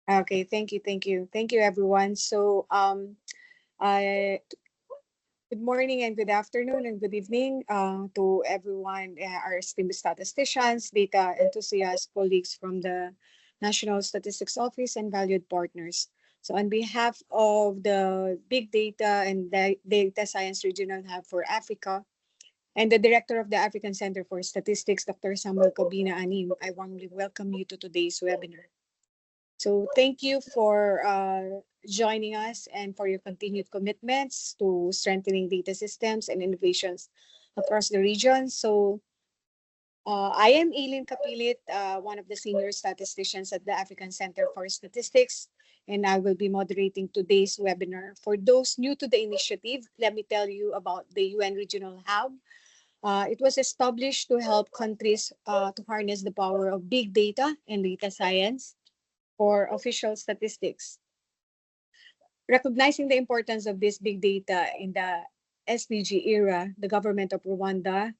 Okay, thank you, everyone. So, I good morning and good afternoon and good evening to everyone, our esteemed statisticians, data enthusiasts, colleagues from the National Statistics Office, and valued partners. So, on behalf of the Big Data and Data Science Regional Hub for Africa and the Director of the African Center for Statistics, Dr. Samuel Kobina Anim, I warmly welcome you to today's webinar. So thank you for joining us and for your continued commitments to strengthening data systems and innovations across the region. So I am Eileen Kapilit, one of the senior statisticians at the African Center for Statistics, and I will be moderating today's webinar. For those new to the initiative, let me tell you about the UN Regional Hub. It was established to help countries to harness the power of big data and data science for official statistics. Recognizing the importance of this big data in the SDG era, the government of Rwanda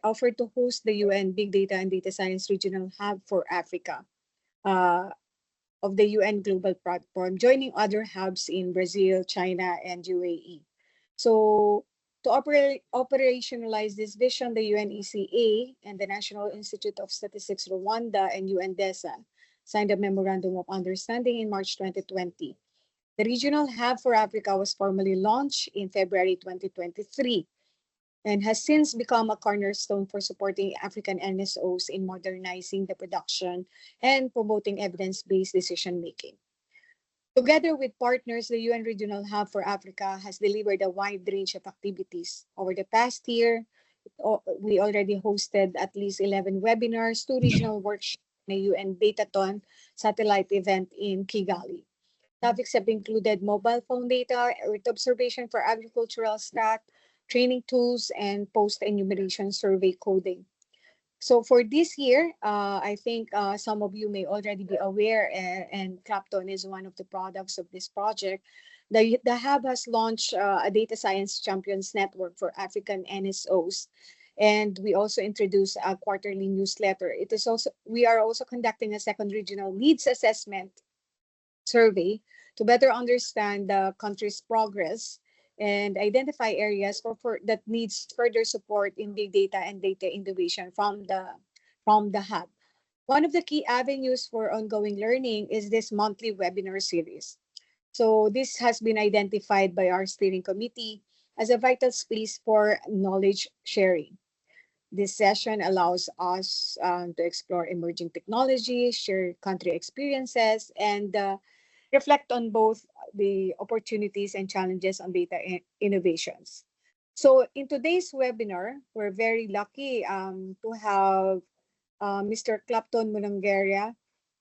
offered to host the UN Big Data and Data Science Regional Hub for Africa uh, of the UN Global Platform, joining other hubs in Brazil, China, and UAE. So to operationalize this vision, the UNECA and the National Institute of Statistics Rwanda and UNDESA signed a Memorandum of Understanding in March 2020. The Regional Hub for Africa was formally launched in February 2023 and has since become a cornerstone for supporting African NSOs in modernizing the production and promoting evidence-based decision-making. Together with partners, the UN Regional Hub for Africa has delivered a wide range of activities. Over the past year, we already hosted at least 11 webinars, 2 regional workshops, and a UN Datathon satellite event in Kigali. Topics have included mobile phone data, earth observation for agricultural stat, training tools, and post-enumeration survey coding. So for this year, I think some of you may already be aware, and Clapton is one of the products of this project. The Hub has launched a Data Science Champions Network for African NSOs. And we also introduced a quarterly newsletter. We are also conducting a second regional needs assessment survey to better understand the country's progress and identify areas that needs further support in big data and data innovation from the hub. One of the key avenues for ongoing learning is this monthly webinar series. So this has been identified by our steering committee as a vital space for knowledge sharing. This session allows us to explore emerging technologies, share country experiences, and reflect on both the opportunities and challenges on data innovations. So in today's webinar, we're very lucky to have Mr. Clapton Munangeria,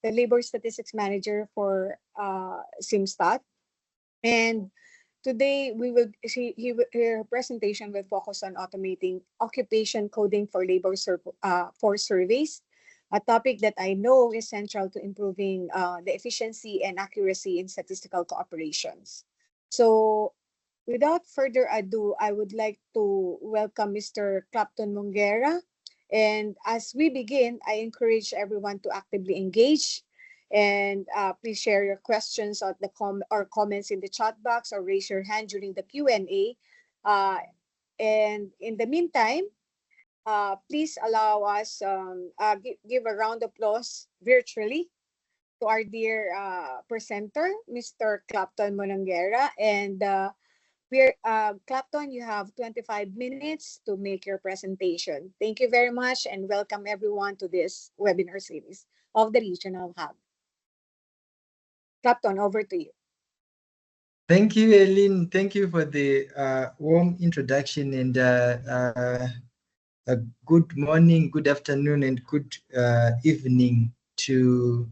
the Labor Statistics Manager for ZimStat. And today her presentation will focus on automating occupation coding for labor for surveys, a topic that I know is central to improving the efficiency and accuracy in statistical cooperations. So without further ado, I would like to welcome Mr. Clapton Mongera. And as we begin, I encourage everyone to actively engage and please share your questions or comments in the chat box or raise your hand during the Q&A. And in the meantime, please allow us give a round of applause virtually to our dear presenter, Mr. Clapton Monongera. And Clapton, you have 25 minutes to make your presentation. Thank you very much and welcome everyone to this webinar series of the Regional Hub. Clapton, over to you. Thank you, Eileen. Thank you for the warm introduction and a good morning, good afternoon, and good evening to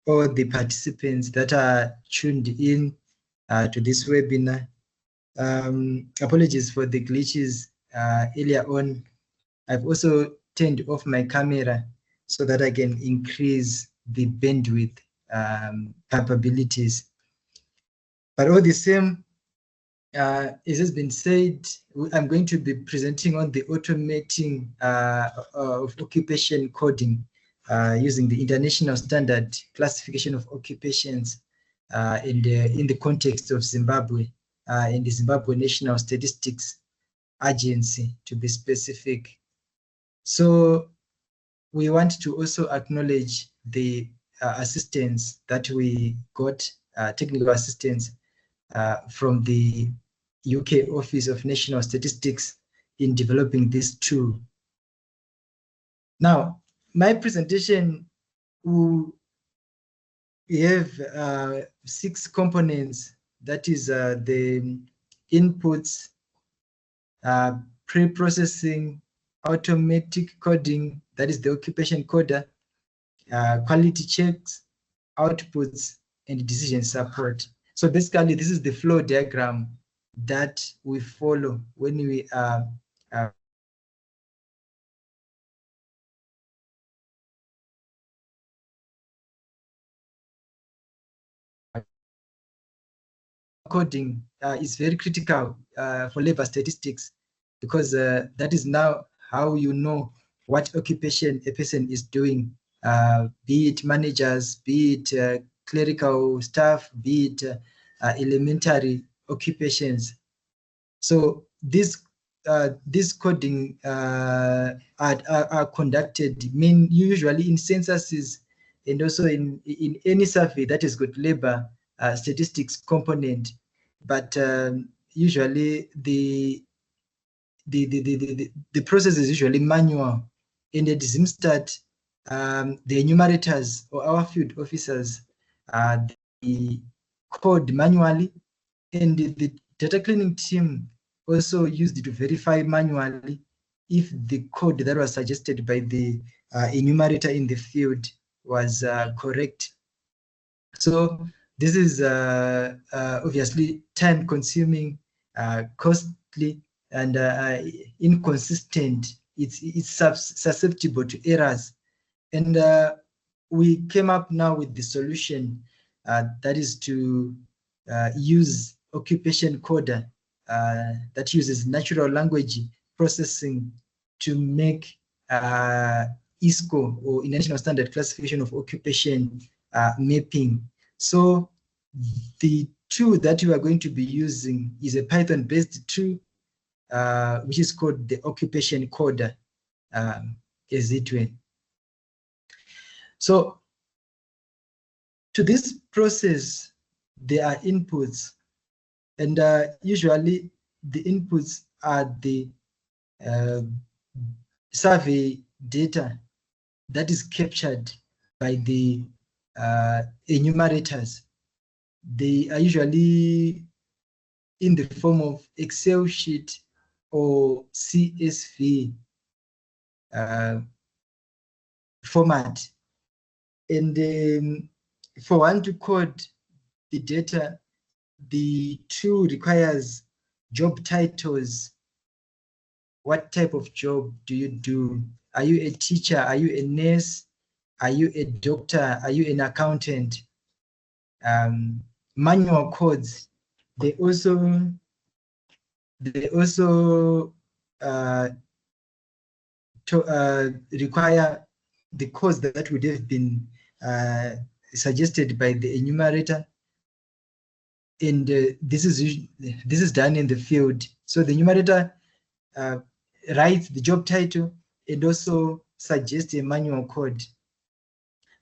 all the participants that are tuned in to this webinar. Apologies for the glitches earlier on. I've also turned off my camera so that I can increase the bandwidth capabilities. But all the same, it has been said, I'm going to be presenting on the automating of occupation coding using the international standard classification of occupations in the context of Zimbabwe, in the Zimbabwe National Statistics Agency, to be specific. So we want to also acknowledge the assistance that we got, technical assistance from the UK Office of National Statistics in developing this tool. Now, my presentation will have 6 components. That is the inputs, pre-processing, automatic coding, that is the occupation coder, quality checks, outputs, and decision support. So basically, this is the flow diagram that we follow when we are coding is very critical for labor statistics, because that is now how you know what occupation a person is doing, be it managers, be it clerical staff, be it elementary occupations. So this coding are conducted usually in censuses, and also in any survey that has got labor statistics component, but usually the process is usually manual. In the ZimStat, the enumerators or our field officers they code manually, and the data cleaning team also used it to verify manually if the code that was suggested by the enumerator in the field was correct. So this is obviously time-consuming, costly, and inconsistent. It's susceptible to errors, and we came up now with the solution that is to use occupation coder that uses natural language processing to make ISCO, or International Standard Classification of Occupation, mapping. So the tool that we are going to be using is a Python-based tool, which is called the occupation coder, as it were. So to this process, there are inputs, and usually the inputs are the survey data that is captured by the enumerators. They are usually in the form of Excel sheet or CSV format. And for one to code the data, the tool requires job titles. What type of job do you do? Are you a teacher? Are you a nurse? Are you a doctor? Are you an accountant? Manual codes, they also require the codes that would have been suggested by the enumerator, and this is done in the field. So the enumerator writes the job title and also suggests a manual code.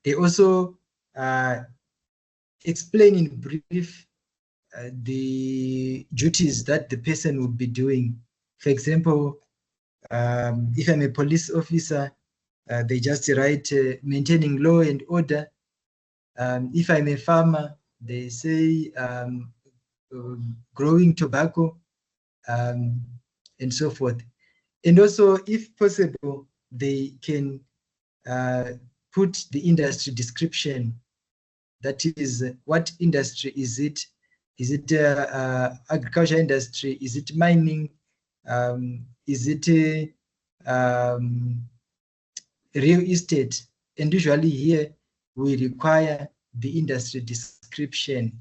They also explain in brief the duties that the person would be doing. For example, if I'm a police officer, they just write maintaining law and order. If I'm a farmer, they say growing tobacco, and so forth. And also, if possible, they can put the industry description. That is, what industry is it? Is it agriculture industry? Is it mining? Is it real estate? And usually here we require the industry description.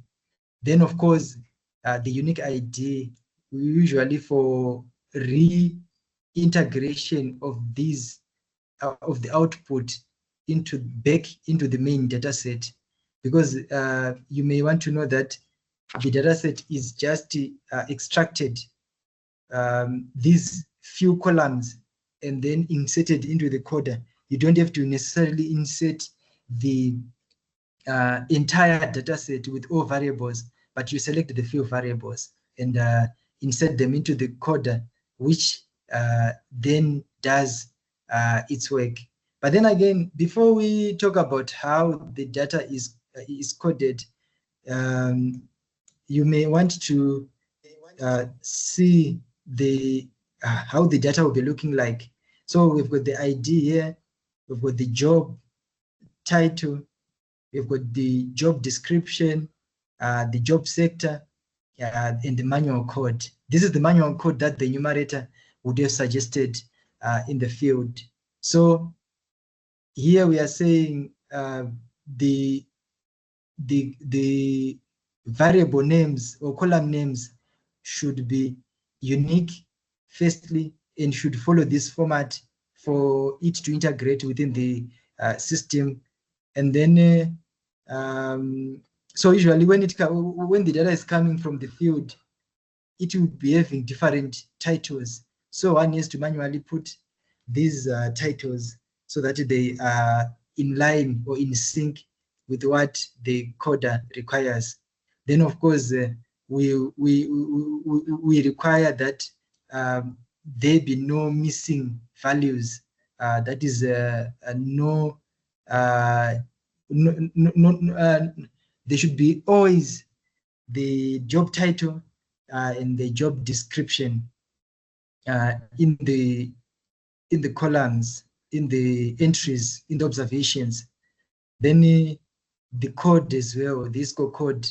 Then, of course, the unique ID, usually for reintegration of these of the output back into the main data set, because you may want to know that the data set is just extracted these few columns and then inserted into the coder. You don't have to necessarily insert the entire data set with all variables, but you select the few variables and insert them into the coder, which then does its work. But then again, before we talk about how the data is coded, you may want to see the how the data will be looking like. So we've got the ID here, we've got the job title, we've got the job description, the job sector, and the manual code. This is the manual code that the enumerator would have suggested in the field. So here we are saying the variable names or column names should be unique, firstly, and should follow this format for it to integrate within the system. And then, so usually when the data is coming from the field, it will be having different titles. So one needs to manually put these titles so that they are in line or in sync with what the coder requires. Then, of course, we require that there be no missing values. That is there should be always the job title and the job description in the columns, in the entries, in the observations. Then the code as well, the ISCO code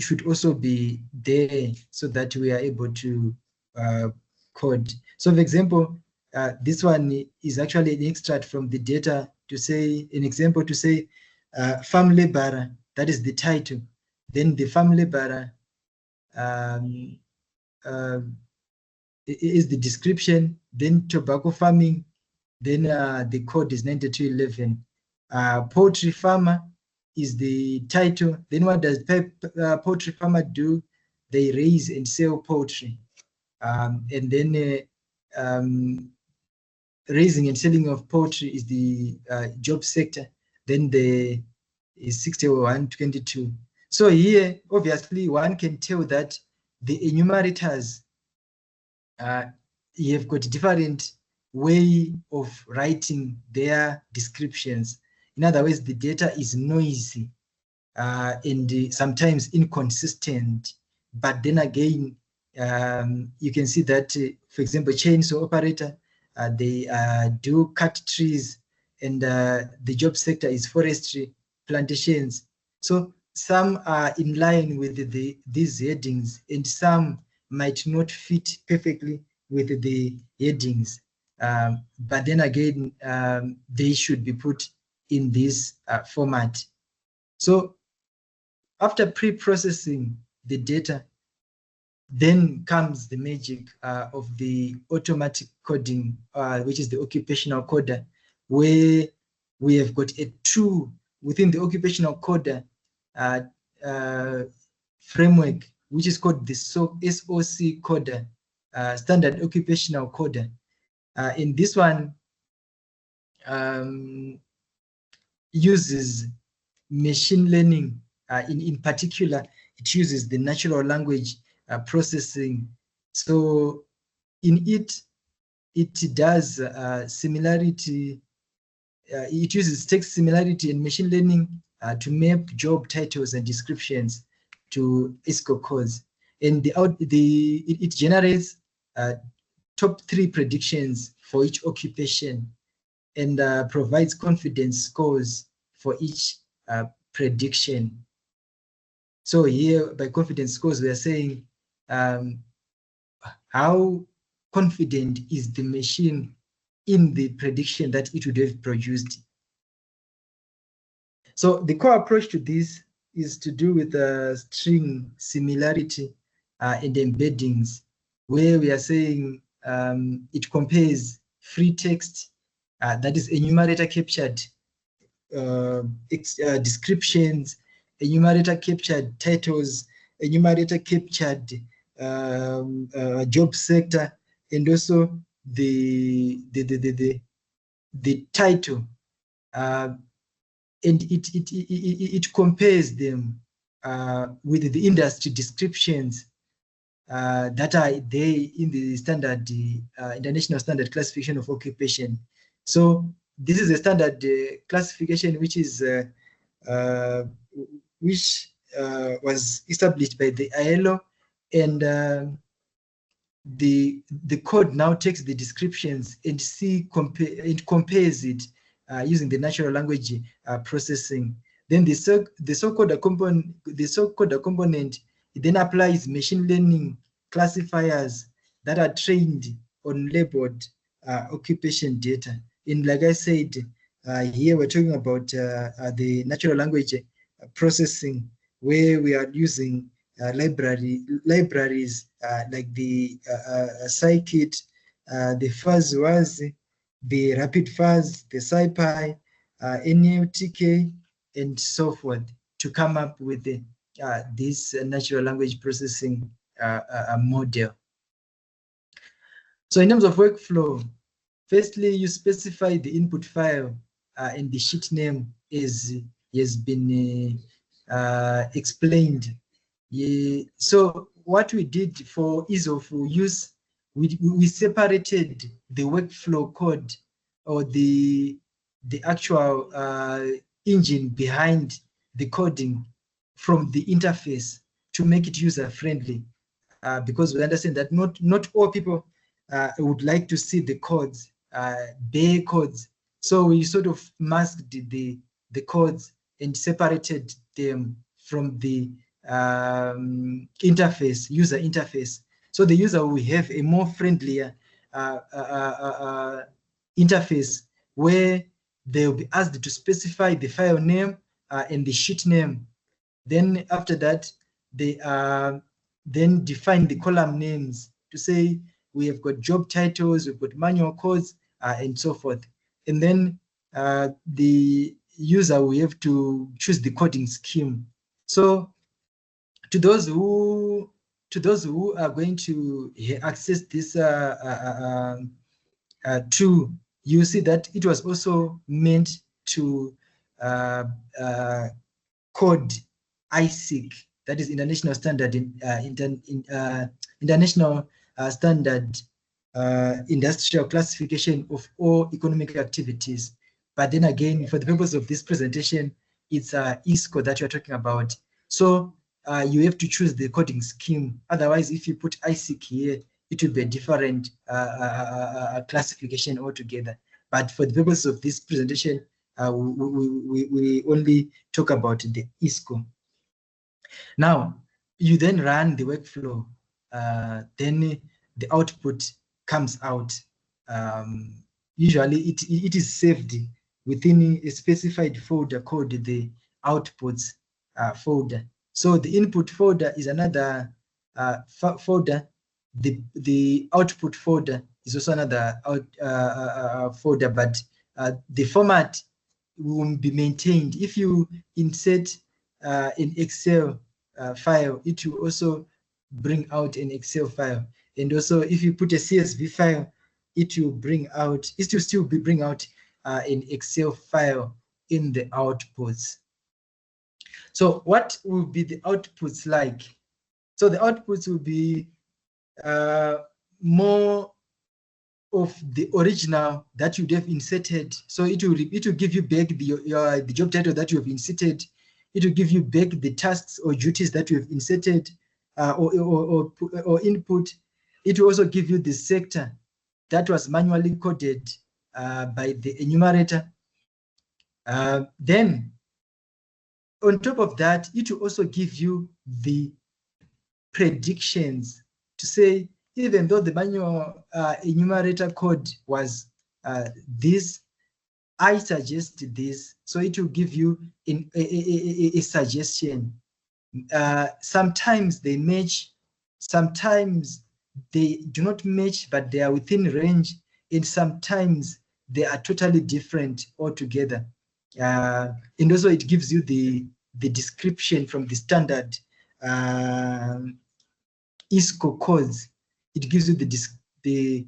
should also be there so that we are able to code. So for example, this one is actually an extract from the data to say, an example to say, farm laborer, that is the title. Then the farm laborer is the description, then tobacco farming, then the code is 9211. Poultry farmer is the title. Then what does poultry farmer do? They raise and sell poultry. And then raising and selling of poultry is the job sector. Then the is 6122. So here, obviously, one can tell that the enumerators you have got different way of writing their descriptions. In other words, the data is noisy and sometimes inconsistent. But then again, you can see that, for example, chainsaw operator, they do cut trees, and the job sector is forestry, plantations. So some are in line with these headings, and some might not fit perfectly with the headings. But then again, they should be put in this format. So after pre-processing the data, then comes the magic of the automatic coding, which is the occupational coder, where we have got a tool within the occupational coder framework, which is called the SOC coder, standard occupational coder. In this one, uses machine learning. In particular, it uses the natural language processing. So in it does similarity. It uses text similarity and machine learning to map job titles and descriptions to ISCO codes, and it generates top 3 predictions for each occupation, and provides confidence scores for each prediction. So here, by confidence scores, we are saying how confident is the machine in the prediction that it would have produced. So the core approach to this is to do with string similarity and embeddings, where we are saying it compares free text that is enumerator captured descriptions, enumerator captured titles, enumerator captured job sector, and also the title, and it compares them with the industry descriptions that are there in the standard international standard classification of occupation. So this is a standard classification which is was established by the ILO, and the code now takes the descriptions and compares it using the natural language processing. Then the so-called component it then applies machine learning classifiers that are trained on labeled occupation data. And like I said, here we're talking about the natural language processing, where we are using libraries like the scikit, the fuzzWAS, the rapidfuzz, the scipy, NLTK, and so forth to come up with this natural language processing model. So in terms of workflow, firstly, you specify the input file and the sheet name as has been explained. Yeah. So what we did for ease of use, we separated the workflow code or the actual engine behind the coding from the interface to make it user friendly, because we understand that not all people would like to see the codes, bare codes. So we sort of masked the codes and separated them from the interface, user interface. So the user will have a more friendlier interface where they'll be asked to specify the file name and the sheet name. Then after that, they then define the column names to say we have got job titles, we've got manual codes, and so forth. And then the user will have to choose the coding scheme. So to those who are going to access this tool, you see that it was also meant to code ISCO, that is International Standard International Standard Industrial Classification of all economic activities. But then again, for the purpose of this presentation, it's ISCO that you're talking about. So you have to choose the coding scheme. Otherwise, if you put ISCO here, it will be a different classification altogether. But for the purpose of this presentation, we only talk about the ISCO. Now, you then run the workflow, then the output comes out. Usually it is saved within a specified folder called the outputs folder. So the input folder is another folder. The output folder is also another folder, but the format will be maintained. If you insert an Excel file, it will also bring out an Excel file. And also if you put a CSV file, it will bring out, it will still bring out an Excel file in the outputs. So what will be the outputs like? So the outputs will be more of the original that you'd have inserted. So it will give you back the job title that you have inserted. It will give you back the tasks or duties that you have inserted or input. It will also give you the sector that was manually coded by the enumerator. Then on top of that, it will also give you the predictions to say, even though the manual enumerator code was this, I suggest this. So it will give you a suggestion. Sometimes they match, sometimes they do not match, but they are within range, and sometimes they are totally different altogether. And also it gives you the description from the standard ISCO codes. It gives you the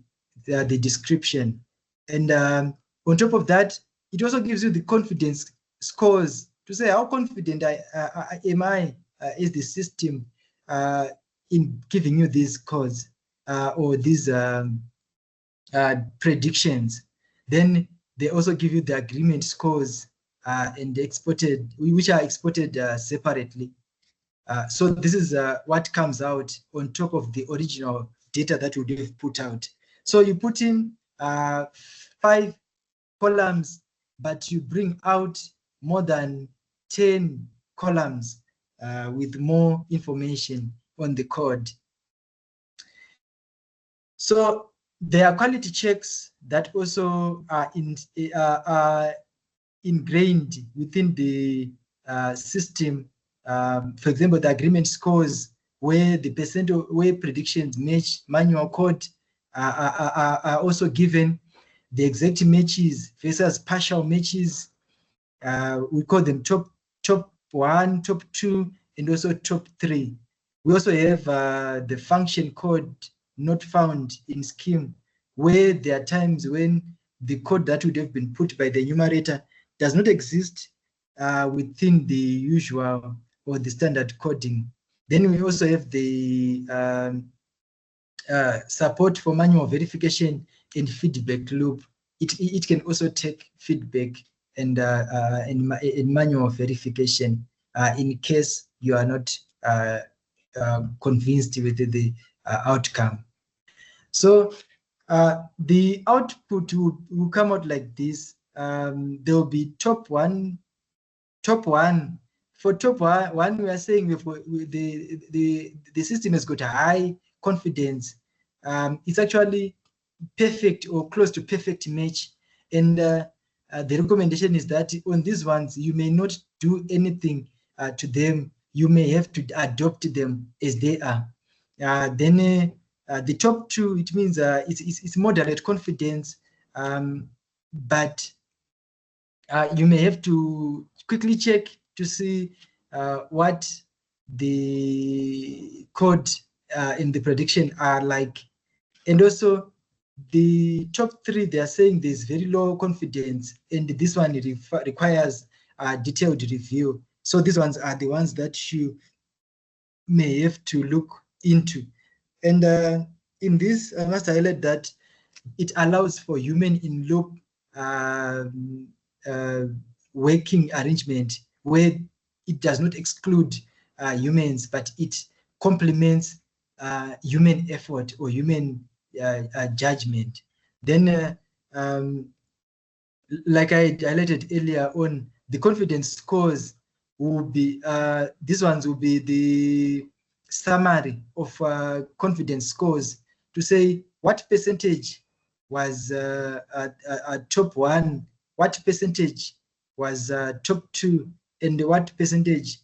description. And on top of that, it also gives you the confidence scores to say how confident am I is the system in giving you these codes or these predictions. Then they also give you the agreement scores and which are exported separately. So this is what comes out on top of the original data that would have put out. So you put in 5 columns, but you bring out more than 10 columns with more information on the code. So there are quality checks that also are ingrained within the system. For example, the agreement scores where the where predictions match manual code are also given. The exact matches versus partial matches, we call them top 1, top 2, and also top 3. We also have the function code not found in scheme, where there are times when the code that would have been put by the enumerator does not exist within the usual or the standard coding. Then we also have the support for manual verification and feedback loop. It can also take feedback and manual verification in case you are not convinced with the outcome. So the output will come out like this. There will be top one. For top one, we are saying the system has got a high confidence. It's actually perfect or close to perfect match. And the recommendation is that on these ones, you may not do anything to them. You may have to adopt them as they are. Then the top 2, it means it's moderate confidence, but you may have to quickly check to see what the code in the prediction are like. And also the top 3, they are saying there's very low confidence, and this one requires a detailed review. So these ones are the ones that you may have to look into. And in this, I must highlight that it allows for human in loop working arrangement, where it does not exclude humans, but it complements human effort or human judgment. Then, like I highlighted earlier on, the confidence scores will be, these ones will be the summary of confidence scores to say what percentage was top 1, what percentage was top 2, and what percentage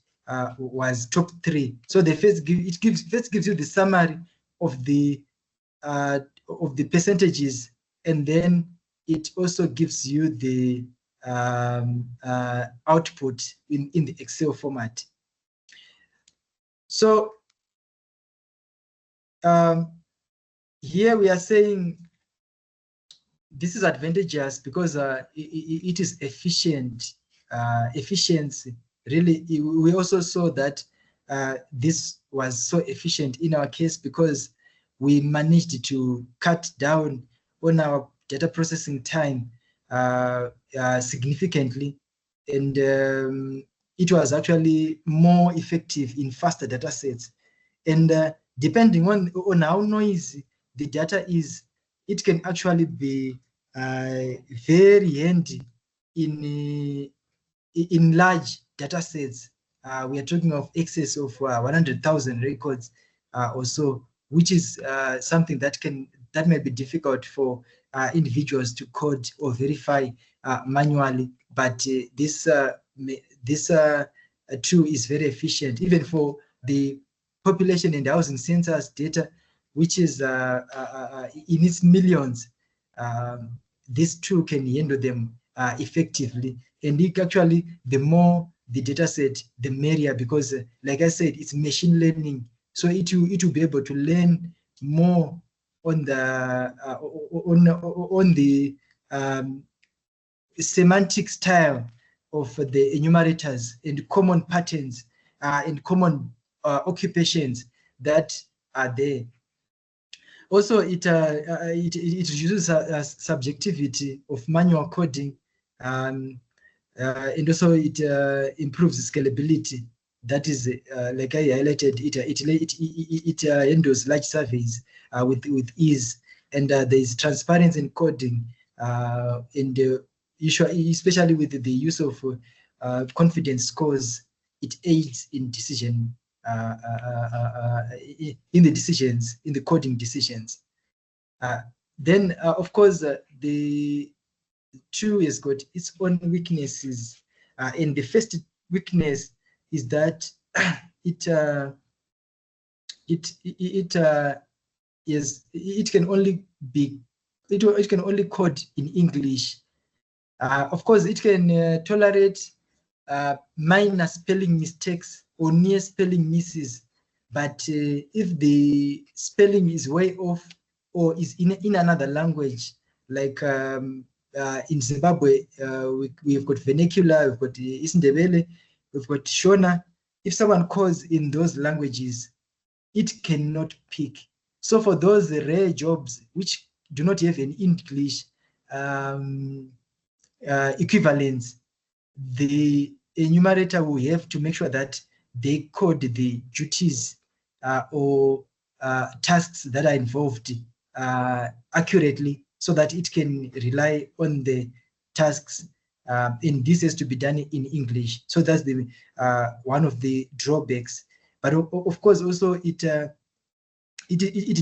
was top 3. So the first gives you the summary of the percentages, and then it also gives you the output in the Excel format. So here we are saying this is advantageous because it is efficient. Efficiency, really, we also saw that this was so efficient in our case because we managed to cut down on our data processing time significantly, and it was actually more effective in faster data sets. And depending on how noisy the data is, it can actually be very handy in large data sets. We are talking of excess of 100,000 records or so, which is something that may be difficult for individuals to code or verify manually. But this tool is very efficient, even for the population and housing census data, which is in its millions. this tool can handle them effectively. And actually, the more the data set, the merrier, because like I said, it's machine learning. So it will be able to learn more on the semantic style of the enumerators and common patterns and common occupations that are there. Also, it reduces subjectivity of manual coding, and also it improves scalability. That is, like I highlighted, it handles large surveys with ease, and there is transparency in coding, and especially with the use of confidence scores. It aids in decision in the coding decisions. Then, of course, the tool has got its own weaknesses, and the first weakness is that it can only code in English. Of course, it can tolerate minor spelling mistakes or near spelling misses, but if the spelling is way off or is in another language, like in Zimbabwe, we've got vernacular, we've got Isindebele, we've got Shona. If someone calls in those languages, it cannot pick. So for those rare jobs which do not have an English equivalence, the enumerator will have to make sure that they code the duties or tasks that are involved accurately, so that it can rely on the tasks, and this has to be done in English. So that's the one of the drawbacks. But of course, also it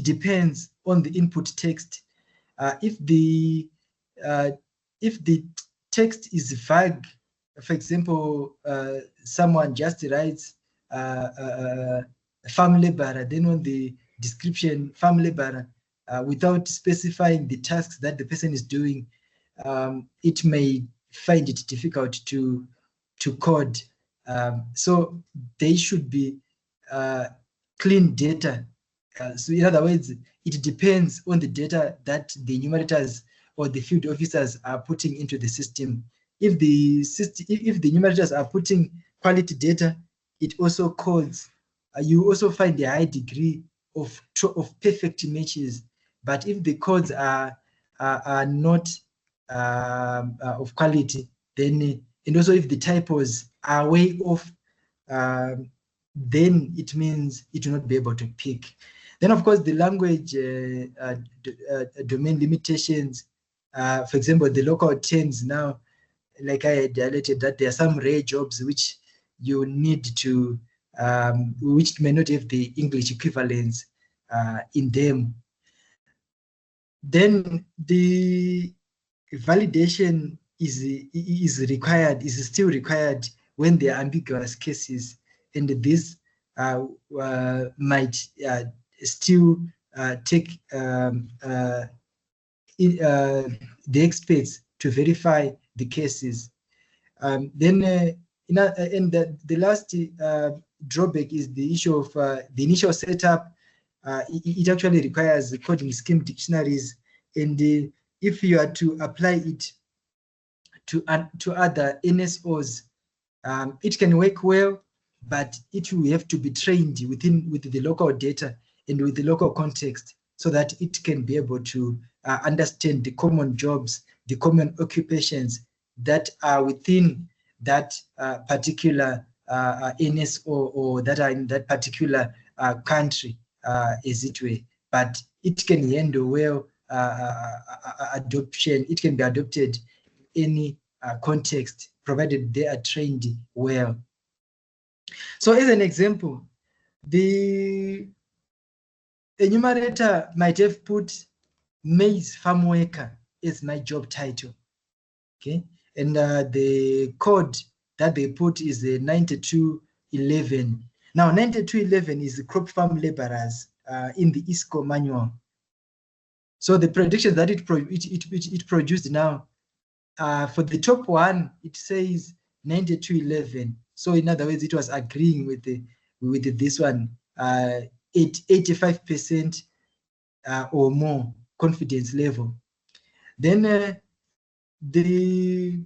depends on the input text. If the text is vague, for example, someone just writes farm laborer, then on the description farm laborer, without specifying the tasks that the person is doing, it may find it difficult to code. So they should be clean data. So in other words, it depends on the data that the enumerators or the field officers are putting into the system. If the enumerators are putting quality data, it also codes. You also find a high degree of perfect matches. But if the codes are not of quality, then and also if the typos are way off, then it means it will not be able to pick. Then, of course, the language domain limitations. For example, the local terms now, like I had highlighted, that there are some rare jobs which you need to, which may not have the English equivalence in them. Then the validation is still required when there are ambiguous cases, and this might still take the experts to verify the cases. Then and the last drawback is the issue of the initial setup. It actually requires coding scheme dictionaries, and if you are to apply it to other NSOs, it can work well, but it will have to be trained with the local data and with the local context, so that it can be able to understand the common jobs, the common occupations that are within that particular NSO or that are in that particular country, as it were. But it can handle well adoption. It can be adopted in any context, provided they are trained well. So as an example, the enumerator might have put maize farm worker as my job title, okay? And the code that they put is 9211. Now, 9211 is the crop farm laborers in the ISCO manual. So the predictions that it produced now, for the top one, it says 92.11. So in other words, it was agreeing with this one, 85% or more confidence level. Then the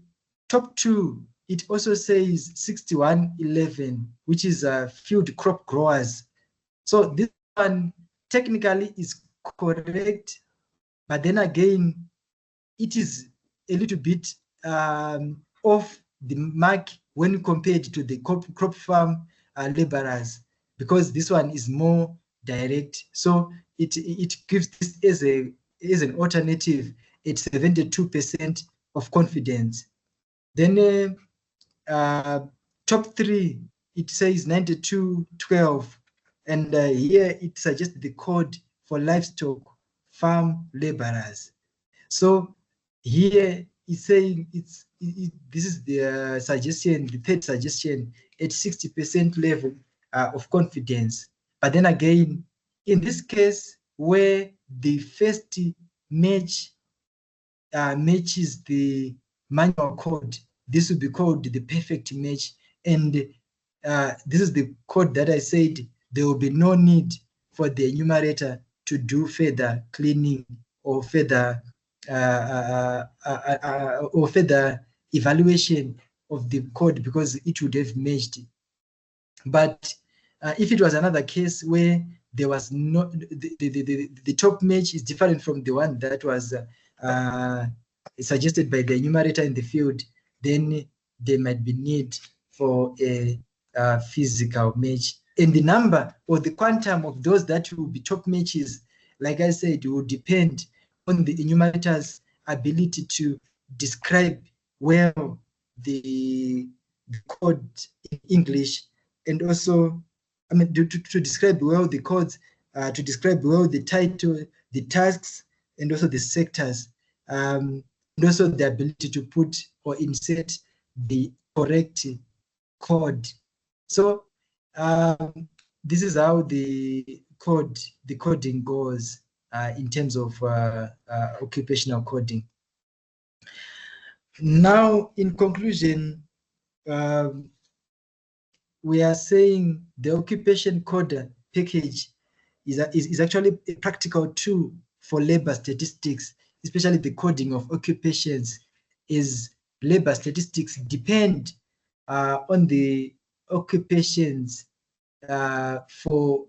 top two, it also says 61.11, which is field crop growers. So this one technically is correct, but then again, it is a little bit off the mark when compared to the crop farm laborers, because this one is more direct. So it gives this as an alternative at 72% of confidence. Then top three, it says 92.12, and here it suggests the code for livestock farm laborers. So here it's saying this is the suggestion, the third suggestion, at 60% level of confidence. But then again, in this case where the first match matches the manual code, this will be called the perfect match. And this is the code that I said there will be no need for the enumerator to do further cleaning or further evaluation of the code, because it would have matched. But if it was another case where there was no, the top match is different from the one that was suggested by the enumerator in the field, then there might be need for a physical match. And the number or the quantum of those that will be top matches, like I said, will depend on the enumerator's ability to describe well the code in English, and also, I mean, to describe well the codes, to describe well the title, the tasks, and also the sectors, and also the ability to put or insert the correct code. So this is how the coding goes in terms of occupational coding. Now, in conclusion, we are saying the occupation coder package is actually a practical tool for labor statistics, especially the coding of occupations, as labor statistics depend on the occupations for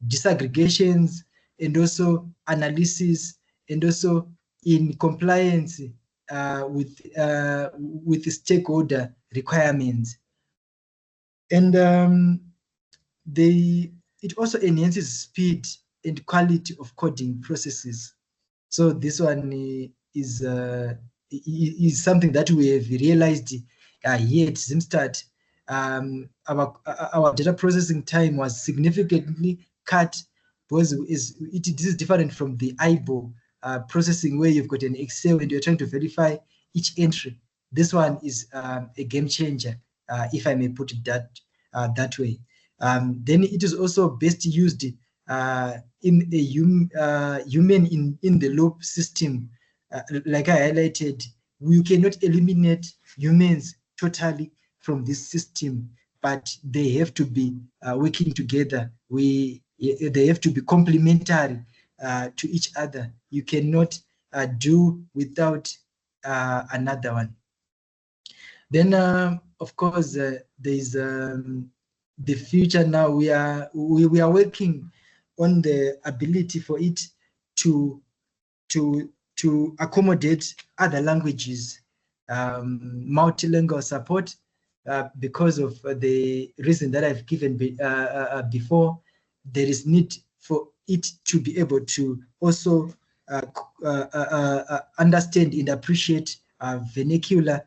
disaggregations and also analysis, and also in compliance with the stakeholder requirements. And it also enhances speed and quality of coding processes. So this one is something that we have realized here at ZimStat. Our data processing time was significantly cut, because this is different from the eyeball processing, where you've got an Excel and you're trying to verify each entry. This one is a game changer, if I may put it that way. Then it is also best used in a human in the loop system. Like I highlighted, we cannot eliminate humans totally from this system, but they have to be working together. They have to be complementary to each other. You cannot do without another one. Then, of course, there is the future. Now we are working on the ability for it to accommodate other languages, multilingual support, because of the reason that I've given before. There is need for it to be able to also understand and appreciate vernacular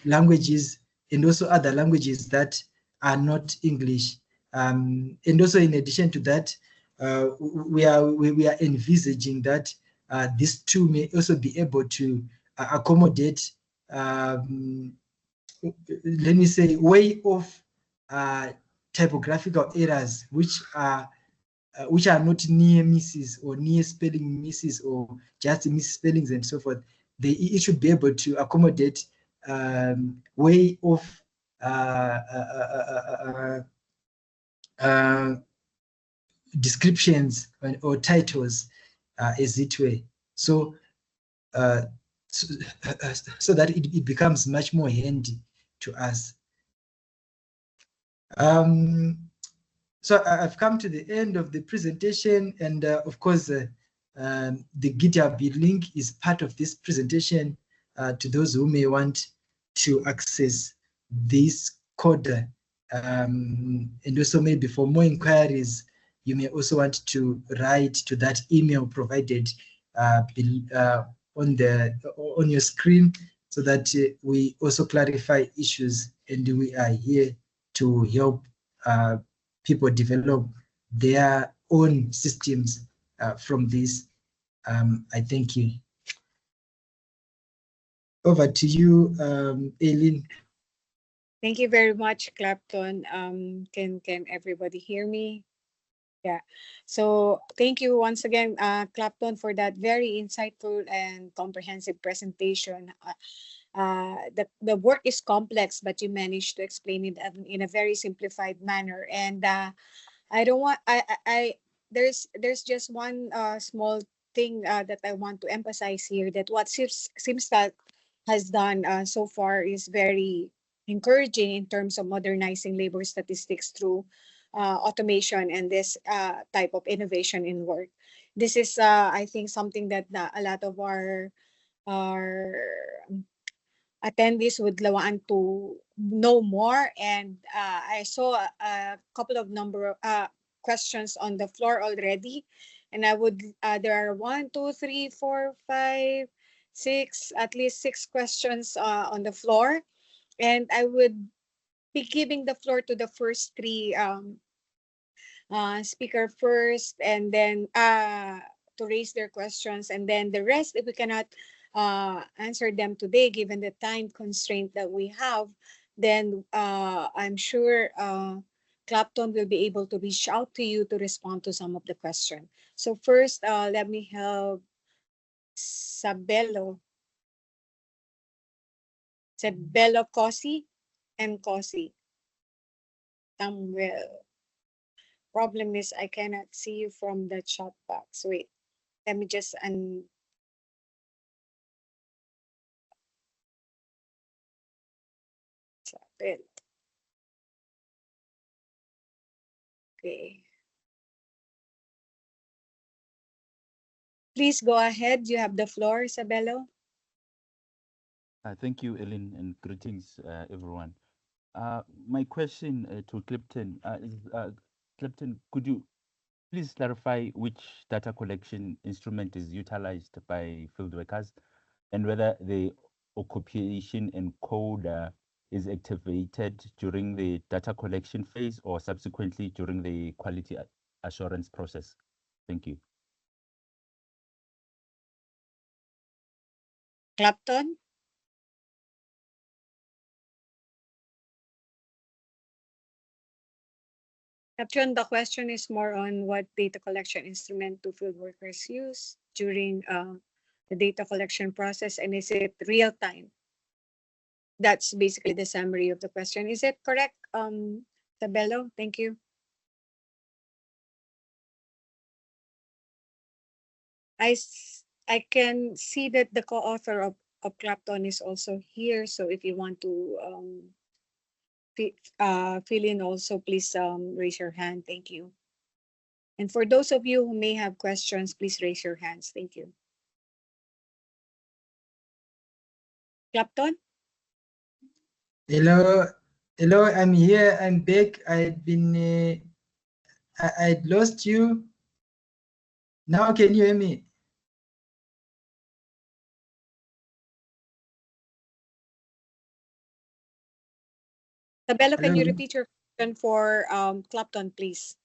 languages, and also other languages that are not English. And also, in addition to that, we are envisaging that this tool may also be able to accommodate, let me say, way off typographical errors, which are which are not near misses or near spelling misses or just misspellings and so forth. It should be able to accommodate way of descriptions or titles as it were. So, so that it becomes much more handy to us. So I've come to the end of the presentation, and of course, the GitHub link is part of this presentation to those who may want to access this code. And also maybe for more inquiries, you may also want to write to that email provided on your screen, so that we also clarify issues, and we are here to help people develop their own systems from this. I thank you. Over to you, Aileen. Thank you very much, Clapton. Can everybody hear me? Yeah. So thank you once again, Clapton, for that very insightful and comprehensive presentation. The work is complex, but you managed to explain it in a very simplified manner. And I don't want there's just one small thing that I want to emphasize here, that what SimStat has done so far is very encouraging in terms of modernizing labor statistics through automation and this type of innovation in work. This is, I think, something that a lot of our attendees would want to know more. And I saw a couple of number of questions on the floor already. And I would, there are 1, 2, 3, 4, 5, 6, at least 6 questions on the floor. And I would be giving the floor to the first 3 speaker first, and then to raise their questions, and then the rest, if we cannot answer them today given the time constraint that we have, then I'm sure Clapton will be able to reach out to you to respond to some of the questions. So first, let me help Sabelo Cosi and Cosi Samuel. Problem is I cannot see you from the chat box. Wait, let me just okay. Please go ahead. You have the floor, Isabello. Thank you, Ellen, and greetings, everyone. My question to Clifton is, Clifton, could you please clarify which data collection instrument is utilized by field workers, and whether the occupation encoder is activated during the data collection phase or subsequently during the quality assurance process? Thank you. Clapton? Clapton, the question is more on what data collection instrument do field workers use during the data collection process, and is it real time? That's basically the summary of the question. Is it correct, Isabello? Thank you. I can see that the co-author of Clapton is also here. So if you want to fill in also, please raise your hand. Thank you. And for those of you who may have questions, please raise your hands. Thank you. Clapton? Hello, I'm here. I'm back. I'd been, I'd lost you. Now can you hear me? Isabello, can you Hello? repeat your question for Clapton, please?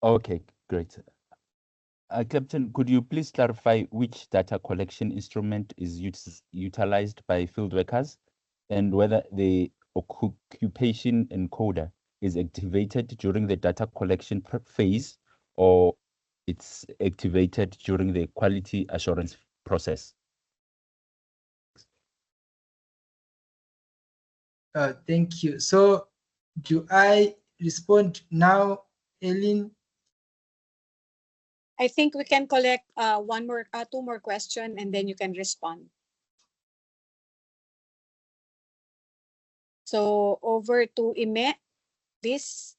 Okay, great. Captain, could you please clarify which data collection instrument is utilized by field workers, and whether the occupation encoder is activated during the data collection phase or it's activated during the quality assurance process? Thank you. So do I respond now, Eileen? I think we can collect two more questions, and then you can respond. So over to Ime, please.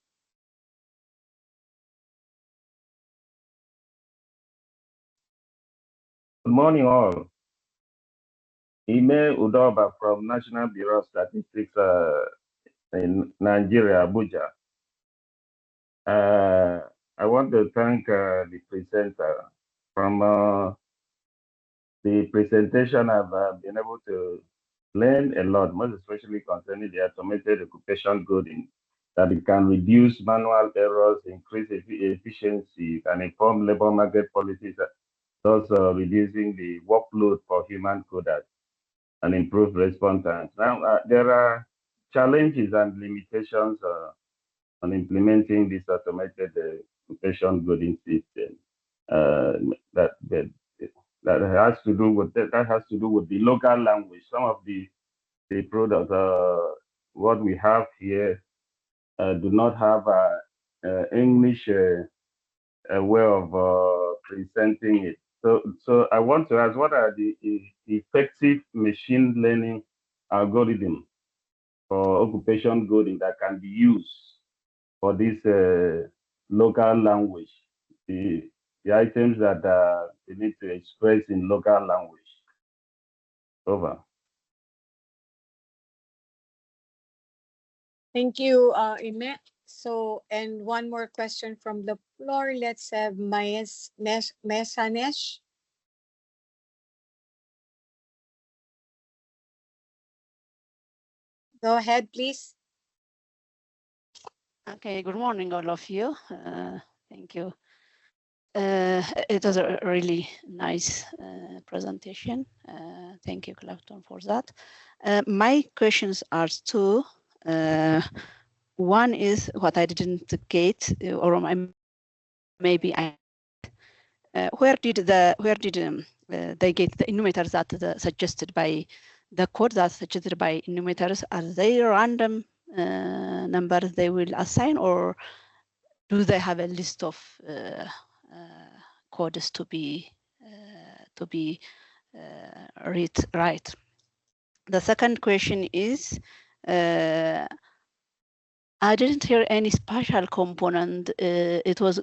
Good morning, all. Ime Udoba from National Bureau of Statistics in Nigeria, Abuja. I want to thank the presenter. From the presentation, I've been able to learn a lot, most especially concerning the automated occupation coding, that it can reduce manual errors, increase efficiency, and inform labor market policies, thus reducing the workload for human coders and improve response times. Now, there are challenges and limitations on implementing this automated occupation coding system. That has to do with the local language. Some of the products, what we have here, do not have English way of presenting it. So I want to ask, what are the effective machine learning algorithms for occupation coding that can be used for this local language? The items that they need to express in local language. Over. Thank you, Ime. So, and one more question from the floor. Let's have Mesanesh. Go ahead, please. Okay, good morning, all of you. Thank you. It was a really nice presentation. Thank you, Clapton, for that. My questions are two. One is what I didn't get, or maybe I. Where did they get the enumerators that suggested by the code that suggested by enumerators? Are they random numbers they will assign, or do they have a list of codes to be read right? The second question is, I didn't hear any spatial component. It was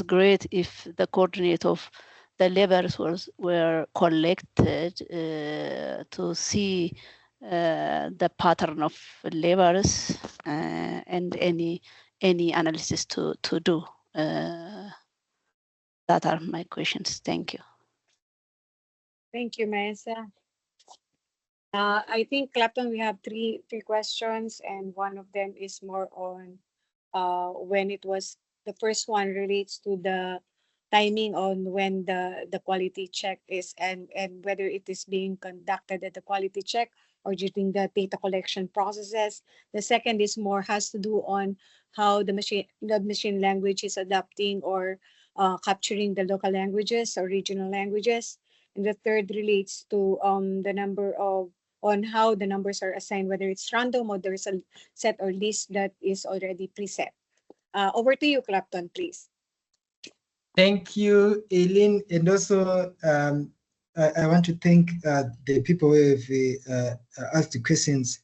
great if the coordinate of the levers were collected to see the pattern of levers and any analysis to do. That are my questions. Thank you. Thank you, Mesa. I think, Clapton, we have three questions, and one of them is more on when it was, the first one relates to the timing on when the quality check is, and whether it is being conducted at the quality check or during the data collection processes. The second is more has to do on how the machine language is adapting or capturing the local languages or regional languages. And the third relates to the number of, on how the numbers are assigned, whether it's random or there's a set or list that is already preset. Over to you, Clapton, please. Thank you, Eileen. And also, I want to thank the people who have asked the questions.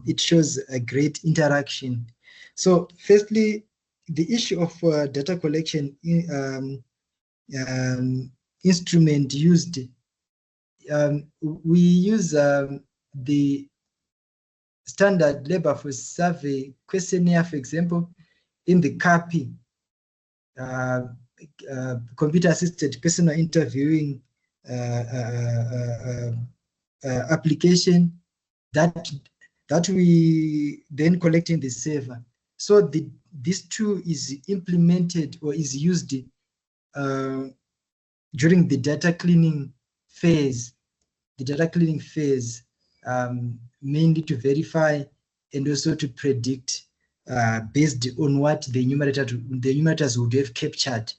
It shows a great interaction. So firstly, the issue of data collection instrument used, we use the standard labor force survey questionnaire, for example, in the CAPI, computer-assisted personal interviewing application that we then collect in the server. So this tool is implemented or is used during the data cleaning phase. The data cleaning phase, mainly to verify and also to predict based on what the enumerators would have captured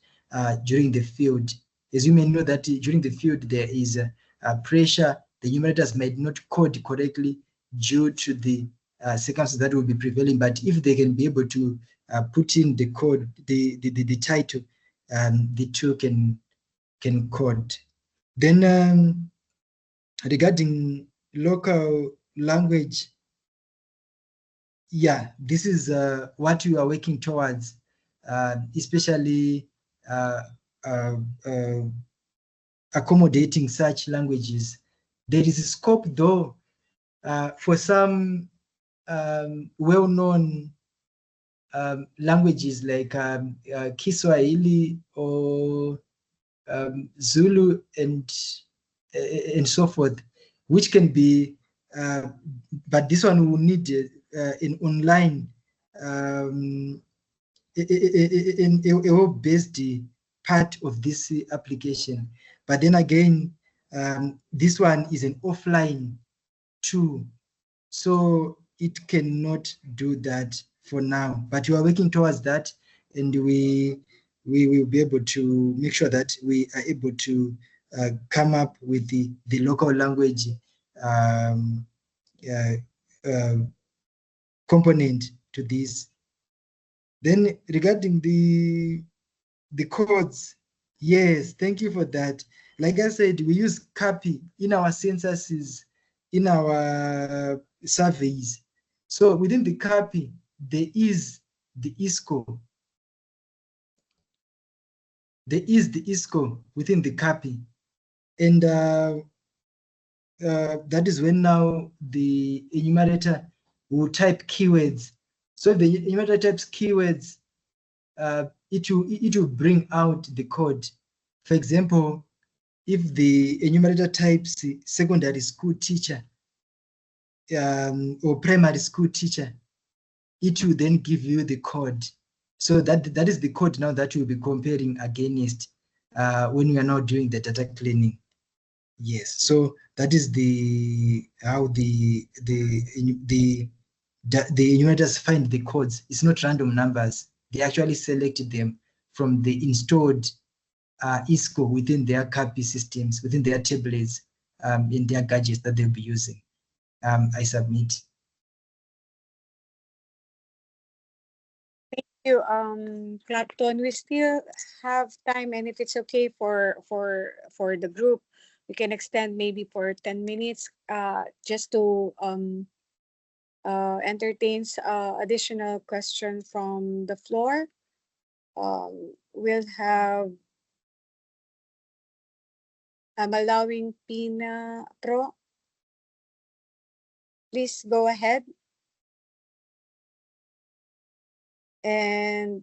during the field. As you may know that during the field there is pressure, the enumerators might not code correctly due to the circumstances that will be prevailing, but if they can be able to put in the code, the title, the two can code. Then regarding local language, yeah, this is what we are working towards, especially accommodating such languages. There is a scope, though, for some well-known languages like Kiswahili or Zulu and so forth, which can be, but this one will need an online, in a web-based part of this application. But then again, this one is an offline tool, so it cannot do that for now. But we are working towards that, and we will be able to make sure that we are able to come up with the local language component to this. Then regarding the codes, yes, thank you for that. Like I said, we use CAPI in our censuses, in our surveys. So within the CAPI, there is the ISCO. There is the ISCO within the CAPI. And that is when now the enumerator will type keywords. So if the enumerator types keywords, it will bring out the code. For example, if the enumerator types secondary school teacher or primary school teacher, it will then give you the code. So that is the code now that we'll be comparing against when we are now doing the data cleaning. Yes, so that is how the enumerators find the codes. It's not random numbers. They actually selected them from the installed ISCO within their CAPI systems, within their tablets, in their gadgets that they'll be using. I submit. Thank you, Clapton. We still have time, and if it's okay for the group, we can extend maybe for 10 minutes, just to entertain additional question from the floor. We'll have I'm allowing Pina Pro. Please go ahead. And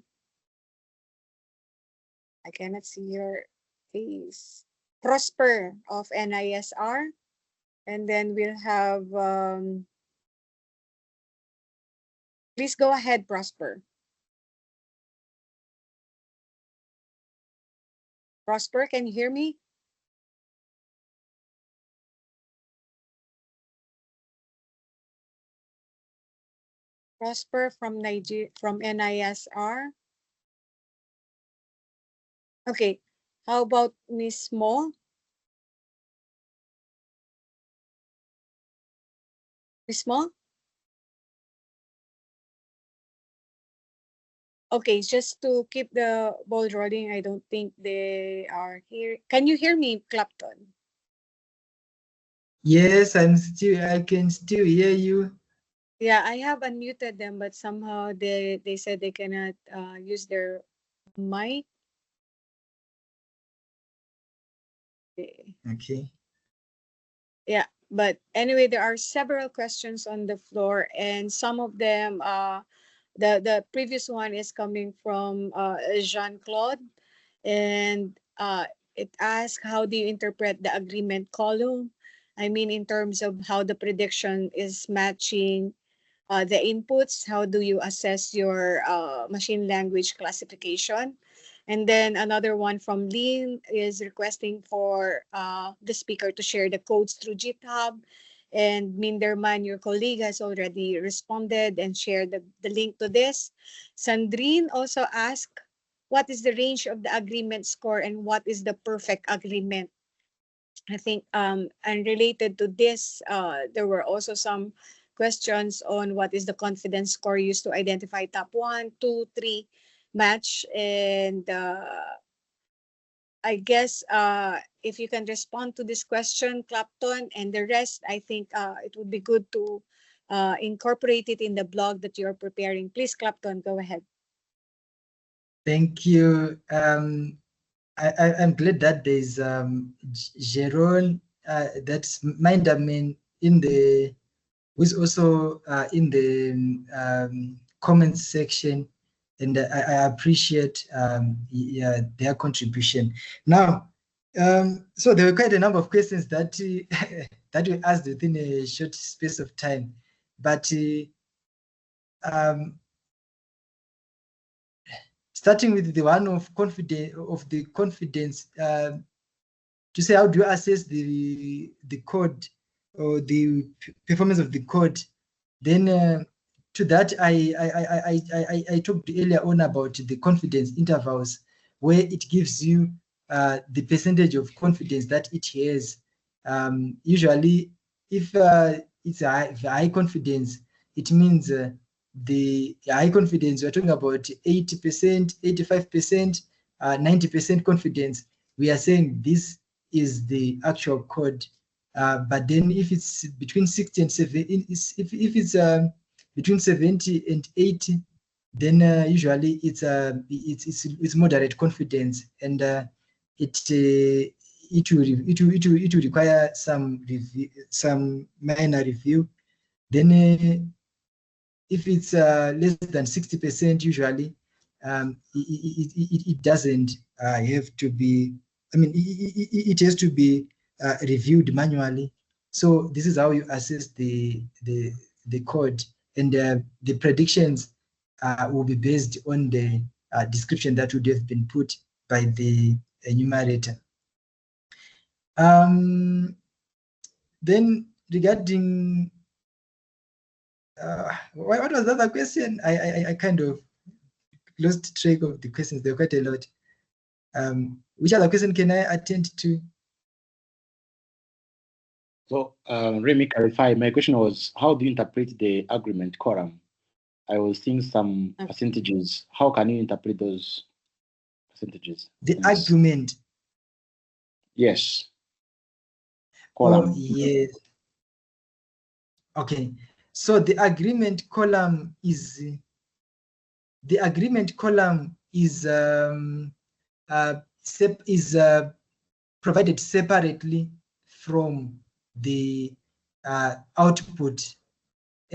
I cannot see your face. Prosper of NISR. And then we'll have, please go ahead, Prosper. Prosper, can you hear me? Prosper from NISR. Okay, how about Miss Mo? Miss Mo? Okay, just to keep the ball rolling, I don't think they are here. Can you hear me, Clapton? Yes, I can still hear you. Yeah, I have unmuted them, but somehow they said they cannot use their mic. Okay. Yeah, but anyway, there are several questions on the floor, and some of them, the previous one is coming from Jean-Claude, and it asks, how do you interpret the agreement column? I mean, in terms of how the prediction is matching the inputs, how do you assess your machine language classification? And then another one from Lynn is requesting for the speaker to share the codes through GitHub. And Minderman, your colleague, has already responded and shared the link to this. Sandrine also asked what is the range of the agreement score and what is the perfect agreement. I think and related to this, there were also some questions on what is the confidence score used to identify top 1, 2, 3 match. And I guess if you can respond to this question, Clapton, and the rest, I think it would be good to incorporate it in the blog that you're preparing. Please, Clapton, go ahead. Thank you. I'm glad that there's Jeron, that's Minderman in the, who's also in the comments section, and I appreciate their contribution. Now, so there were quite a number of questions that that we asked within a short space of time, but starting with the one of the confidence, to say how do you assess the code or the performance of the code, then to that I talked earlier on about the confidence intervals, where it gives you the percentage of confidence that it has. Usually, if it's a high confidence, it means the high confidence, we're talking about 80%, 85%, 90% confidence. We are saying this is the actual code. But then if it's between 60 and 70, if it's between 70 and 80, then usually it's moderate confidence, and it will require some review, some minor review. Then if it's less than 60%, usually it doesn't have to be. I mean, it has to be reviewed manually. So this is how you assess the code, and the predictions will be based on the description that would have been put by the enumerator. Then regarding what was the other question? I kind of lost track of the questions. There were quite a lot. Which other question can I attend to? So, let me clarify. My question was, how do you interpret the agreement column? I was seeing some percentages. How can you interpret those percentages? The argument. Yes. Column. Oh, yes. Okay. So the agreement column is provided separately from the output.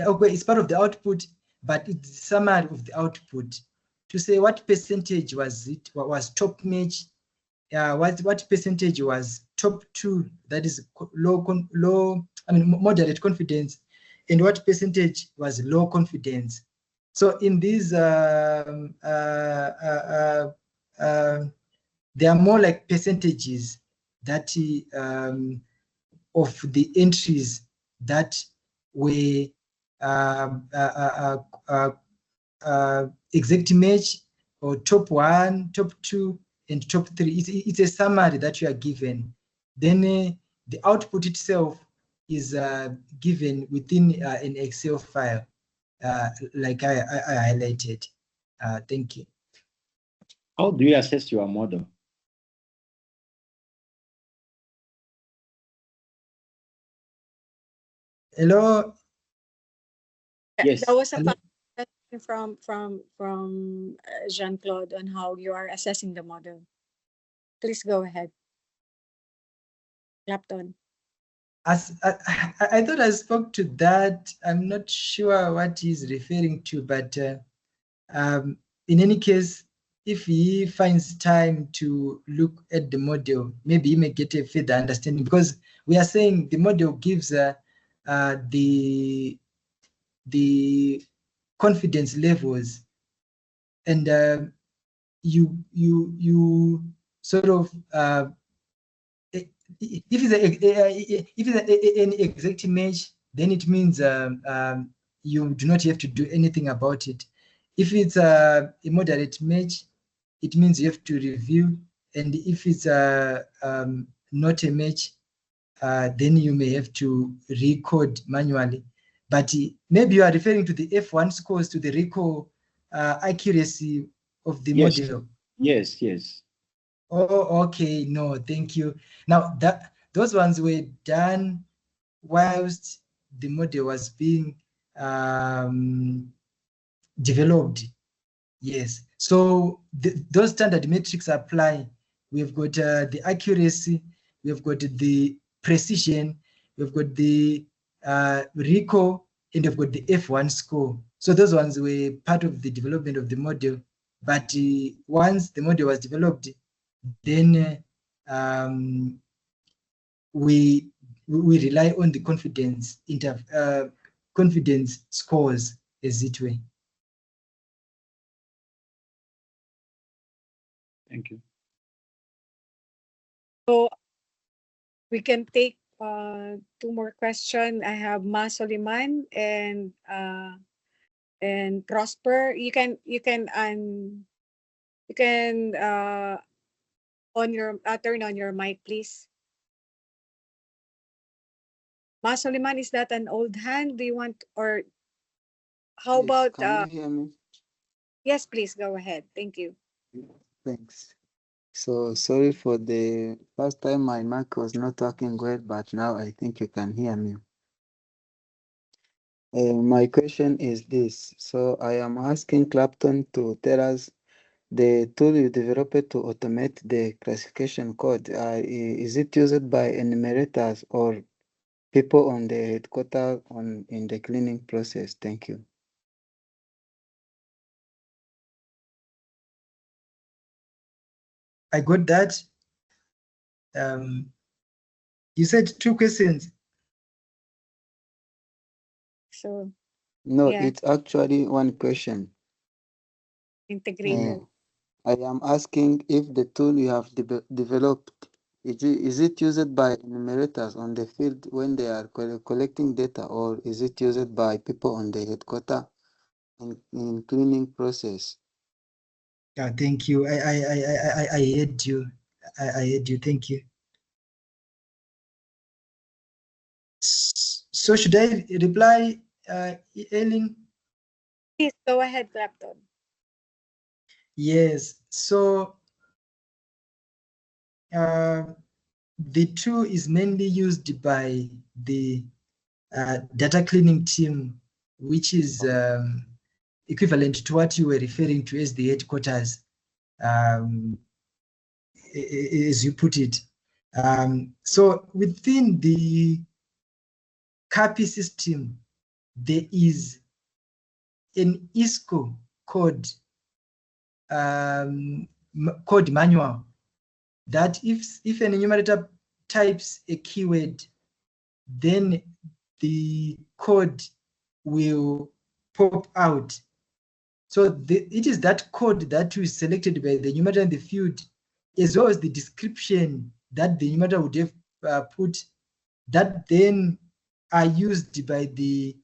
Okay, it's part of the output, but it's summary of the output to say what percentage was it, what was top match, what percentage was top 2, that is moderate confidence, and what percentage was low confidence. So in these they are more like percentages that of the entries that were exact match, or top 1, top 2, and top 3. It's a summary that you are given. Then the output itself is given within an Excel file, like I highlighted. Thank you. How do you assess your model? Hello. Yes. That was a question from Jean-Claude on how you are assessing the model. Please go ahead, Clapton. As I thought I spoke to that. I'm not sure what he's referring to, but in any case, if he finds time to look at the model, maybe he may get a further understanding, because we are saying the model gives the confidence levels, and you sort of if it's an exact image, then it means you do not have to do anything about it. If it's a moderate match, it means you have to review. And if it's not a match, then you may have to recode manually. But maybe you are referring to the F1 scores, to the recall accuracy of the Yes. model. Yes, yes. Oh, okay. No, thank you. Now, those ones were done whilst the model was being developed. Yes. So those standard metrics apply. We've got the accuracy, we've got the precision, we've got the recall, and we've got the F1 score. So those ones were part of the development of the model. But once the model was developed, then we rely on the confidence scores, as it were. Thank you. So we can take 2 more questions. I have Ma Soliman and Prosper. You can on your turn on your mic, please. Ma Soliman, is that an old hand? Do you want, or how Yes, about can you hear me? yes, please go ahead. Thank you. Thanks. So sorry for the first time my mic was not working well, but now I think you can hear me. My question is this. So I am asking Clapton to tell us the tool you developed to automate the classification code. Is it used by enumerators or people on the headquarters in the cleaning process? Thank you. I got that. You said 2 questions. So No, yeah, it's actually one question. integrated. I am asking if the tool you have developed, is it used by enumerators on the field when they are collecting data, or is it used by people on the headquarters in cleaning process? Yeah, thank you. I heard you. I heard you. Thank you. So should I reply, Ellen? Please go ahead, Clapton. Yes. So the tool is mainly used by the data cleaning team, which is equivalent to what you were referring to as the headquarters, as you put it. So within the CAPI system, there is an ISCO code code manual that if an enumerator types a keyword, then the code will pop out. So it is that code that is selected by the enumerator in the field, as well as the description that the enumerator would have put, that then are used by the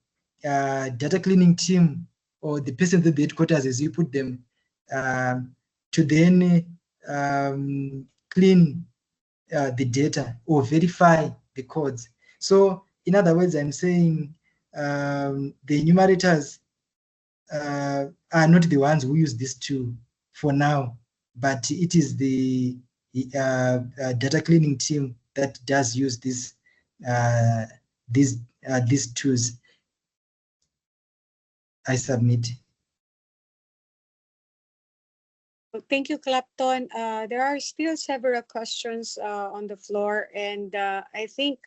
data cleaning team or the person at the headquarters, as you put them, to then clean the data or verify the codes. So in other words, I'm saying the enumerators are not the ones who use this tool for now, but it is the data cleaning team that does use these tools. I submit. Thank you, Clapton. There are still several questions on the floor, and I think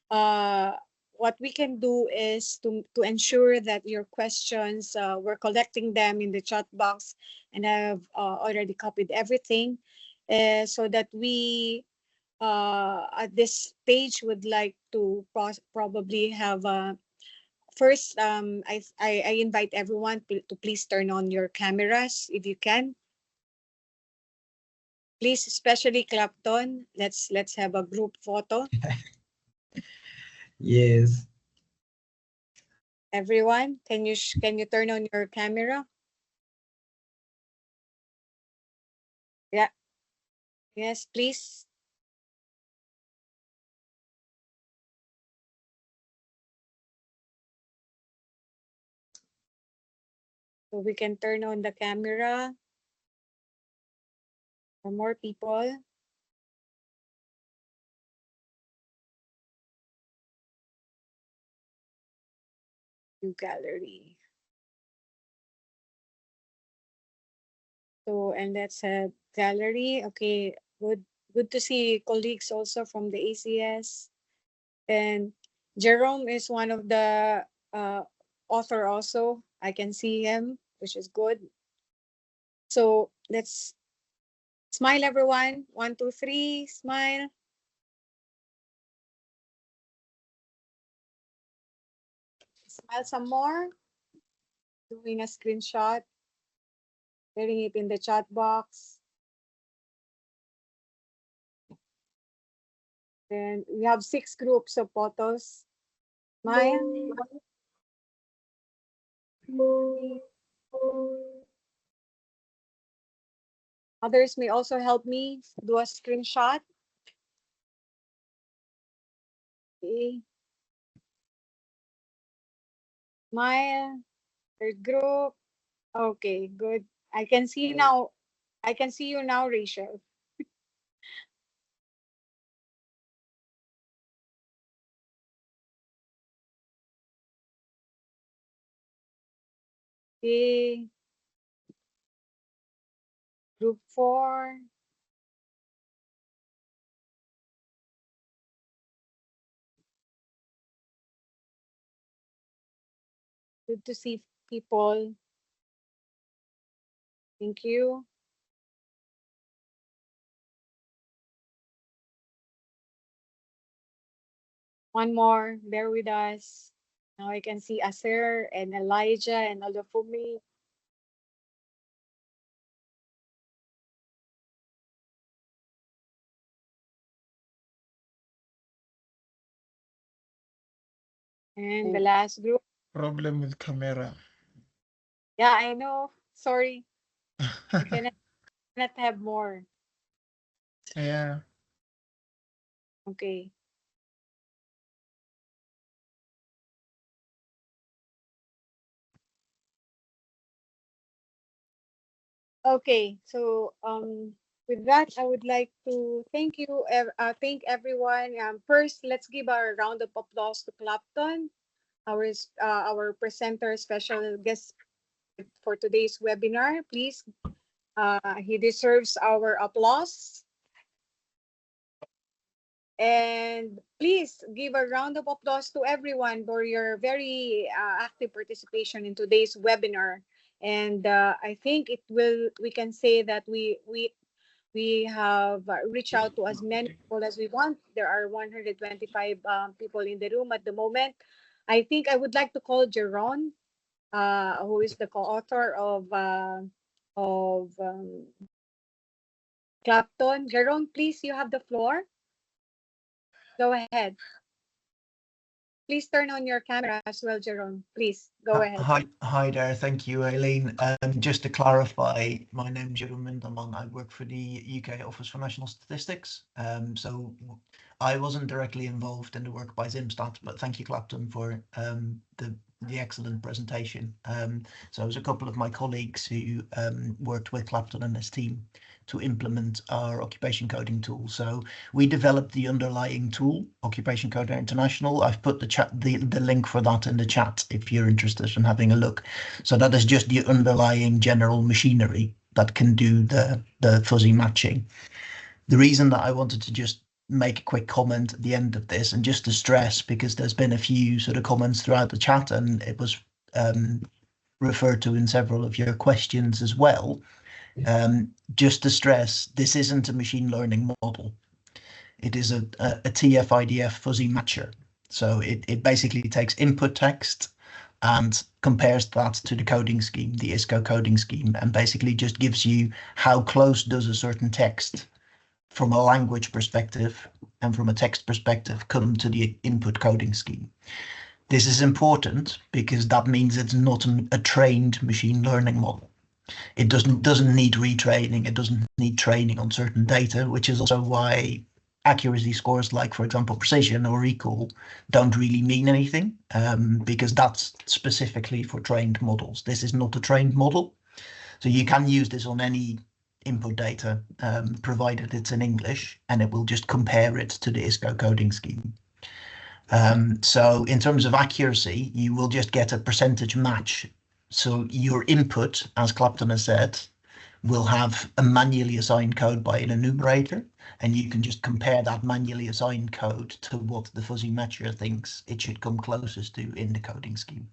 what we can do is to ensure that your questions, we're collecting them in the chat box, and I've already copied everything, so that we at this stage would like to probably have first, I invite everyone to please turn on your cameras if you can. Please, especially Clapton, let's have a group photo. Yes. Everyone, can you turn on your camera? Yes, please. So we can turn on the camera for more people. View gallery. So, and that's a gallery. Okay, good to see colleagues also from the ACS. And Jerome is one of the author also. I can see him, which is good. So let's smile, everyone. 1, 2, 3, smile. Smile some more. Doing a screenshot. Sharing it in the chat box. Then we have 6 groups of photos. Smile. Others may also help me do a screenshot. Okay. Smile. Third group. Okay, good. I can see now. I can see you now, Rachel. Okay. Group 4. Good to see people. Thank you. One more, bear with us. Now I can see Aser and Elijah and Olafumi. And the last group. Problem with camera. Yeah, I know. Sorry. I cannot have more. Yeah. Okay. Okay, so with that, I would like to thank you, thank everyone. First, let's give a round of applause to Clapton, our presenter, special guest for today's webinar. Please, he deserves our applause. And please give a round of applause to everyone for your very active participation in today's webinar. And I think we can say that we have reached out to as many people as we want. There are 125 people in the room at the moment. I think I would like to call Jeron, who is the co-author of Clapton. Jeron, please, you have the floor. Go ahead. Please turn on your camera as well, Jerome. Please go ahead. Hi there. Thank you, Aileen. Just to clarify, my name's Jerome Minderman. I work for the UK Office for National Statistics. So I wasn't directly involved in the work by ZimStat, but thank you, Clapton, for the excellent presentation. So it was a couple of my colleagues who worked with Clapton and his team to implement our occupation coding tool. So we developed the underlying tool, Occupation Coder International. I've put the link for that in the chat if you're interested in having a look. So that is just the underlying general machinery that can do the fuzzy matching. The reason that I wanted to just make a quick comment at the end of this, and just to stress, because there's been a few sort of comments throughout the chat, and it was referred to in several of your questions as well. Just to stress, this isn't a machine learning model. It is a TF-IDF fuzzy matcher. So it basically takes input text and compares that to the coding scheme, the ISCO coding scheme, and basically just gives you how close does a certain text from a language perspective and from a text perspective come to the input coding scheme. This is important because that means it's not a trained machine learning model. It doesn't need retraining. It doesn't need training on certain data, which is also why accuracy scores like, for example, precision or recall don't really mean anything, because that's specifically for trained models. This is not a trained model. So you can use this on any input data, provided it's in English, and it will just compare it to the ISCO coding scheme. So in terms of accuracy, you will just get a percentage match. So your input, as Clapton has said, will have a manually assigned code by an enumerator, and you can just compare that manually assigned code to what the fuzzy matcher thinks it should come closest to in the coding scheme.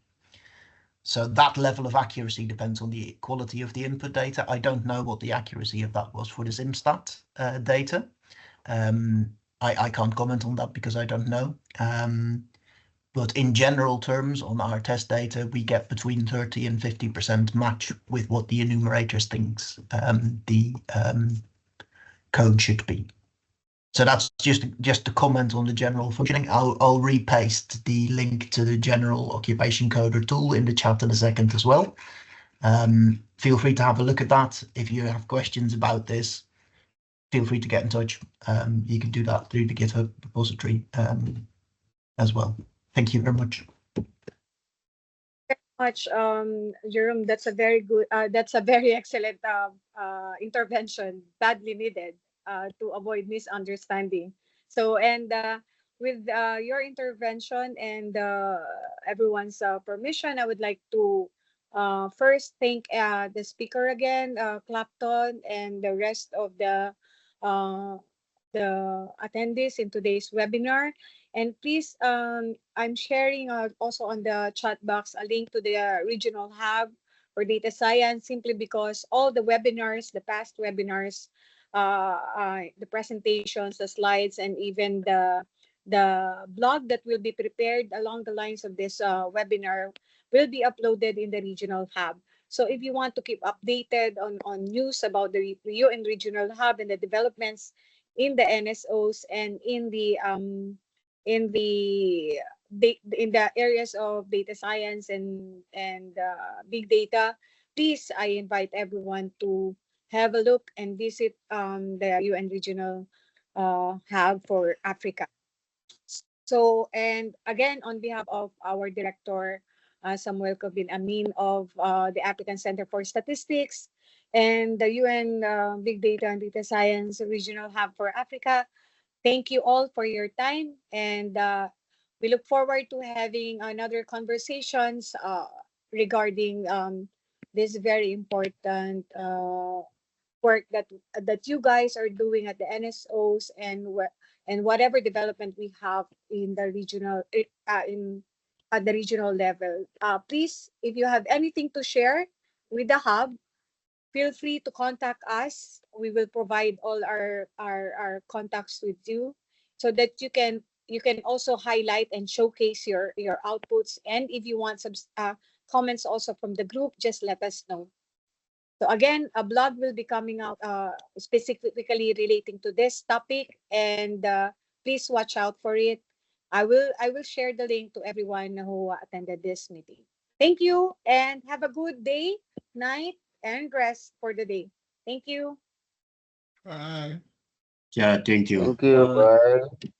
So that level of accuracy depends on the quality of the input data. I don't know what the accuracy of that was for the ZimStat data. I can't comment on that because I don't know. But in general terms, on our test data, we get between 30 and 50% match with what the enumerators thinks the code should be. So that's just a comment on the general functioning. I'll repaste the link to the general occupation coder tool in the chat in a second as well. Feel free to have a look at that. If you have questions about this, feel free to get in touch. You can do that through the GitHub repository as well. Thank you very much. Much, Jerome. That's a very good. That's a very excellent intervention, badly needed to avoid misunderstanding. So, and with your intervention and everyone's permission, I would like to first thank the speaker again, Clapton, and the rest of uh, the attendees in today's webinar. And please, I'm sharing also on the chat box a link to the regional hub for data science, simply because all the webinars, the past webinars, the presentations, the slides, and even the blog that will be prepared along the lines of this webinar will be uploaded in the regional hub. So if you want to keep updated on news about the UN regional hub and the developments in the NSOs and in the areas of data science and big data, please, I invite everyone to have a look and visit the UN Regional Hub for Africa. So, and again, on behalf of our director, Samuel Kobin Amin of the African Center for Statistics and the UN Big Data and Data Science Regional Hub for Africa, thank you all for your time, and we look forward to having another conversations regarding this very important work that you guys are doing at the NSOs and whatever development we have in the regional at the regional level. Please, if you have anything to share with the hub, feel free to contact us. We will provide all our contacts with you so that you can also highlight and showcase your outputs. And if you want some comments also from the group, just let us know. So again, a blog will be coming out specifically relating to this topic, and please watch out for it. I will share the link to everyone who attended this meeting. Thank you, and have a good day, night, and rest for the day. Thank you. Bye. Yeah, thank you. Thank you. Bye.